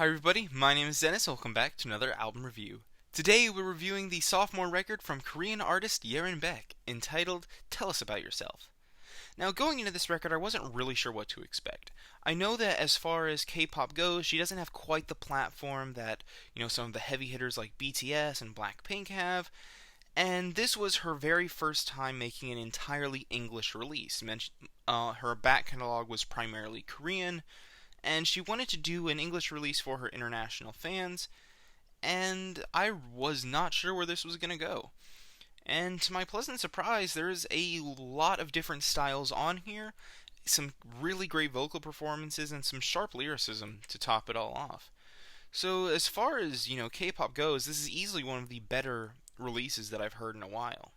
Hi everybody, my name is Dennis. Welcome back to another album review. Today we're reviewing the sophomore record from Korean artist Yerin Baek, entitled Tell Us About Yourself. Now, going into this record, I wasn't really sure what to expect. I know that as far as K-pop goes, she doesn't have quite the platform that, some of the heavy hitters like BTS and Blackpink have, and this was her very first time making an entirely English release. Her back catalog was primarily Korean, and she wanted to do an English release for her international fans, and I was not sure where this was going to go. And to my pleasant surprise, there's a lot of different styles on here, some really great vocal performances, and some sharp lyricism to top it all off. So as far as, K-pop goes, this is easily one of the better releases that I've heard in a while.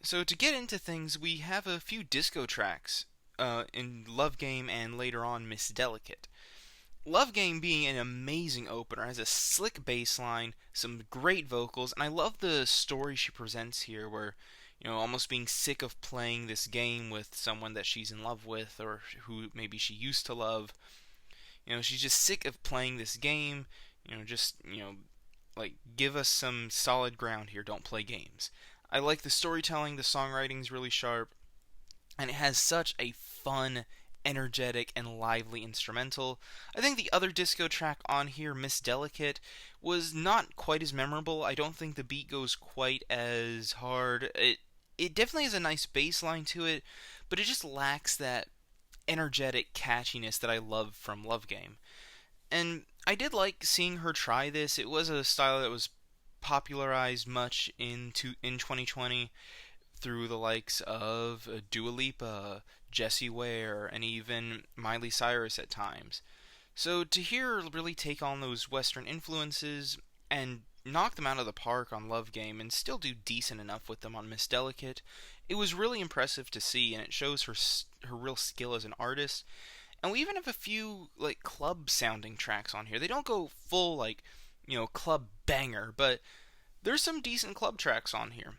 So to get into things, we have a few disco tracks in Lovegame and later on Miss Delicate. Lovegame being an amazing opener, has a slick bass line, some great vocals, and I love the story she presents here where, almost being sick of playing this game with someone that she's in love with or who maybe she used to love. She's just sick of playing this game, like, give us some solid ground here, don't play games. I like the storytelling, the songwriting's really sharp, and it has such a fun, energetic, and lively instrumental. I think the other disco track on here, Miss Delicate, was not quite as memorable. I don't think the beat goes quite as hard. It definitely has a nice bass line to it, but it just lacks that energetic catchiness that I love from Lovegame. And I did like seeing her try this. It was a style that was popularized much in 2020 through the likes of Dua Lipa, Jessie Ware, and even Miley Cyrus at times. So to hear her really take on those Western influences and knock them out of the park on Lovegame and still do decent enough with them on Miss Delicate, it was really impressive to see, and it shows her real skill as an artist. And we even have a few like club sounding tracks on here. They don't go full club banger, but there's some decent club tracks on here.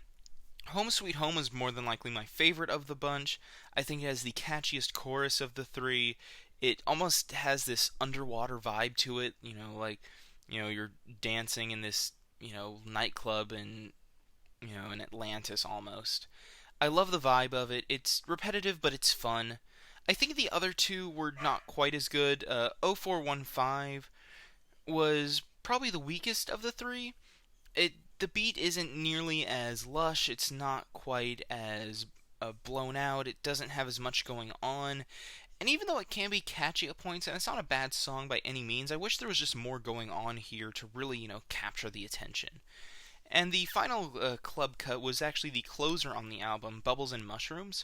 Home Sweet Home is more than likely my favorite of the bunch. I think it has the catchiest chorus of the three. It almost has this underwater vibe to it, you're dancing in this, nightclub in Atlantis almost. I love the vibe of it. It's repetitive, but it's fun. I think the other two were not quite as good. 0415 was probably the weakest of the three. The beat isn't nearly as lush. It's not quite as blown out. It doesn't have as much going on. And even though it can be catchy at points, and it's not a bad song by any means, I wish there was just more going on here to really, capture the attention. And the final club cut was actually the closer on the album, Bubbles and Mushrooms.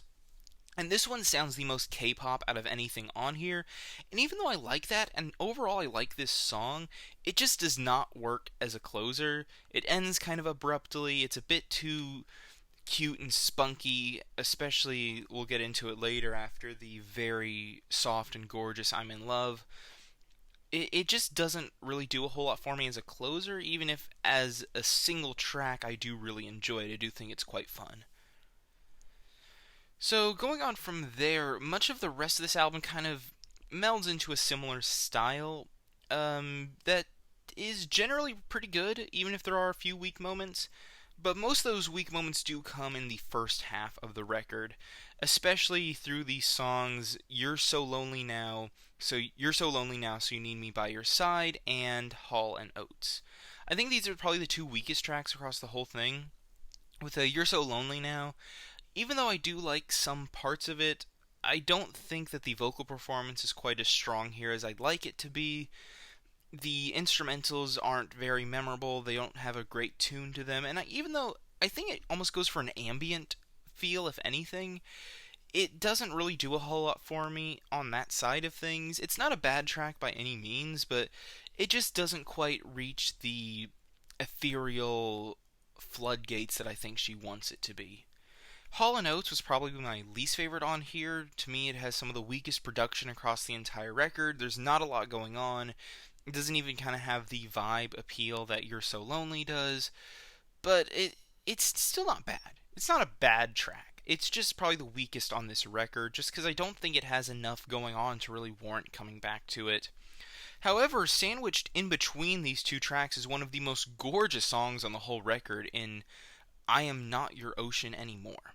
And this one sounds the most K-pop out of anything on here. And even though I like that, and overall I like this song, it just does not work as a closer. It ends kind of abruptly. It's a bit too cute and spunky, especially we'll get into it later after the very soft and gorgeous I'm in Love. It just doesn't really do a whole lot for me as a closer, even if as a single track I do really enjoy it. I do think it's quite fun. So going on from there, much of the rest of this album kind of melds into a similar style that is generally pretty good, even if there are a few weak moments. But most of those weak moments do come in the first half of the record, especially through the songs You're So Lonely Now, so You Need Me by Your Side, and Hall and Oates. I think these are probably the two weakest tracks across the whole thing. With You're So Lonely Now, even though I do like some parts of it, I don't think that the vocal performance is quite as strong here as I'd like it to be. The instrumentals aren't very memorable, they don't have a great tune to them, and even though I think it almost goes for an ambient feel, if anything, it doesn't really do a whole lot for me on that side of things. It's not a bad track by any means, but it just doesn't quite reach the ethereal floodgates that I think she wants it to be. Hall & Oates was probably my least favorite on here. To me, it has some of the weakest production across the entire record. There's not a lot going on. It doesn't even kind of have the vibe appeal that You're So Lonely does. But it's still not bad. It's not a bad track. It's just probably the weakest on this record, just because I don't think it has enough going on to really warrant coming back to it. However, sandwiched in between these two tracks is one of the most gorgeous songs on the whole record in I Am Not Your Ocean Anymore.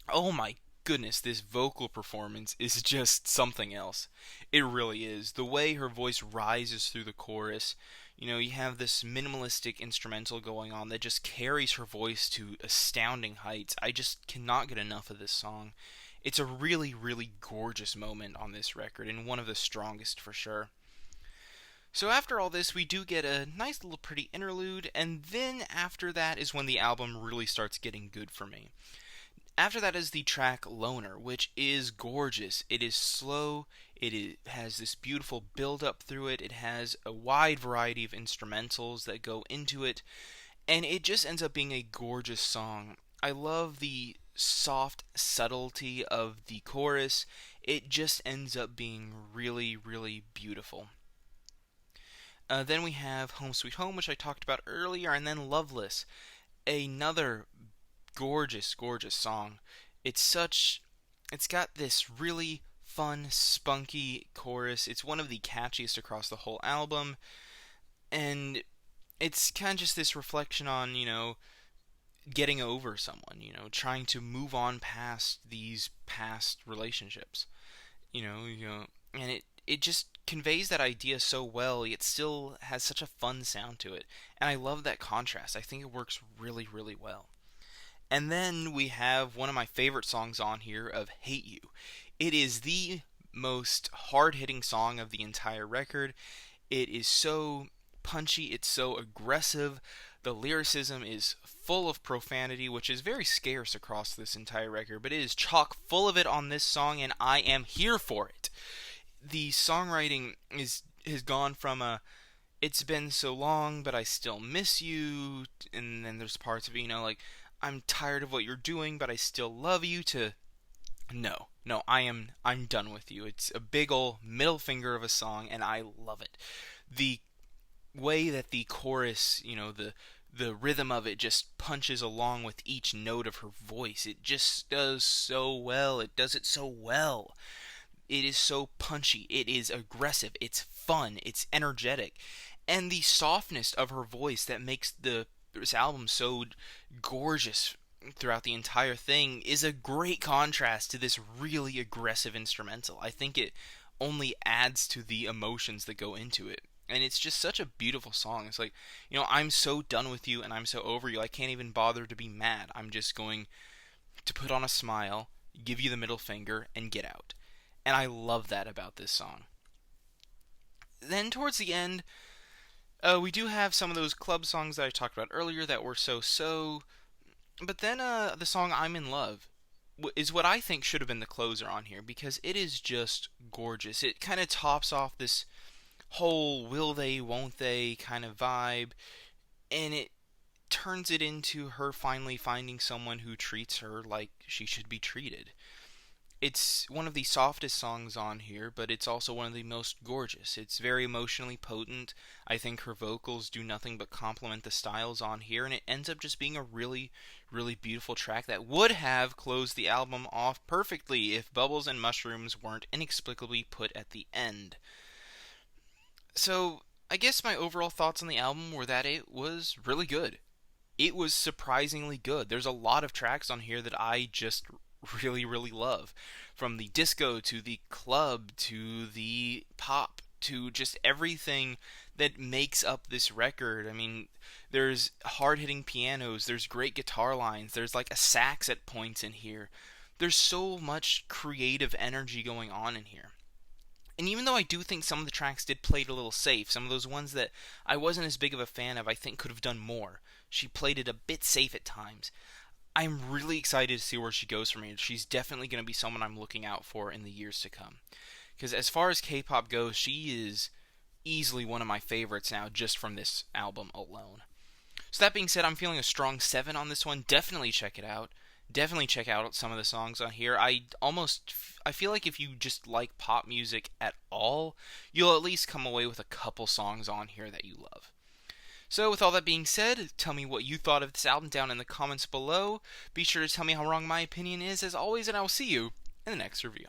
Oh my goodness, this vocal performance is just something else. It really is. The way her voice rises through the chorus, you have this minimalistic instrumental going on that just carries her voice to astounding heights. I just cannot get enough of this song. It's a really, really gorgeous moment on this record, and one of the strongest for sure. So after all this, we do get a nice little pretty interlude, and then after that is when the album really starts getting good for me. After that is the track Loner, which is gorgeous. It is slow, has this beautiful build up through it, it has a wide variety of instrumentals that go into it, and it just ends up being a gorgeous song. I love the soft subtlety of the chorus. It just ends up being really, really beautiful. Then we have Home Sweet Home, which I talked about earlier, and then Loveless, another gorgeous, gorgeous song. It's got this really fun, spunky chorus. It's one of the catchiest across the whole album, and it's kind of just this reflection on, getting over someone, trying to move on past these past relationships, and it just conveys that idea so well, yet still has such a fun sound to it, and I love that contrast. I think it works really, really well. And then we have one of my favorite songs on here of Hate You. It is the most hard-hitting song of the entire record. It is so punchy, it's so aggressive. The lyricism is full of profanity, which is very scarce across this entire record, but it is chock full of it on this song, and I am here for it. The songwriting has gone from it's been so long, but I still miss you, and then there's parts of it, like, I'm tired of what you're doing, but I still love you, to no, I'm done with you. It's a big ol' middle finger of a song, and I love it. The way that the chorus, the rhythm of it just punches along with each note of her voice, it just does so well. It does it so well. It is so punchy, it is aggressive, it's fun, it's energetic, and the softness of her voice that makes this album so gorgeous throughout the entire thing is a great contrast to this really aggressive instrumental. I think it only adds to the emotions that go into it. And it's just such a beautiful song. It's like, I'm so done with you and I'm so over you, I can't even bother to be mad. I'm just going to put on a smile, give you the middle finger, and get out. And I love that about this song. Then towards the end, we do have some of those club songs that I talked about earlier that were so. But then the song I'm in Love is what I think should have been the closer on here, because it is just gorgeous. It kind of tops off this whole will they, won't they kind of vibe, and it turns it into her finally finding someone who treats her like she should be treated. It's one of the softest songs on here, but it's also one of the most gorgeous. It's very emotionally potent. I think her vocals do nothing but complement the styles on here, and it ends up just being a really, really beautiful track that would have closed the album off perfectly if Bubbles and Mushrooms weren't inexplicably put at the end. So, I guess my overall thoughts on the album were that it was really good. It was surprisingly good. There's a lot of tracks on here that I just really, really love. From the disco to the club to the pop to just everything that makes up this record. I mean, there's hard-hitting pianos, there's great guitar lines, there's like a sax at points in here. There's so much creative energy going on in here. And even though I do think some of the tracks did play it a little safe, some of those ones that I wasn't as big of a fan of, I think could have done more. She played it a bit safe at times. I'm really excited to see where she goes from here. She's definitely going to be someone I'm looking out for in the years to come. Because as far as K-pop goes, she is easily one of my favorites now, just from this album alone. So that being said, I'm feeling a strong 7 on this one. Definitely check it out. Definitely check out some of the songs on here. I feel like if you just like pop music at all, you'll at least come away with a couple songs on here that you love. So with all that being said, tell me what you thought of this album down in the comments below. Be sure to tell me how wrong my opinion is, as always, and I will see you in the next review.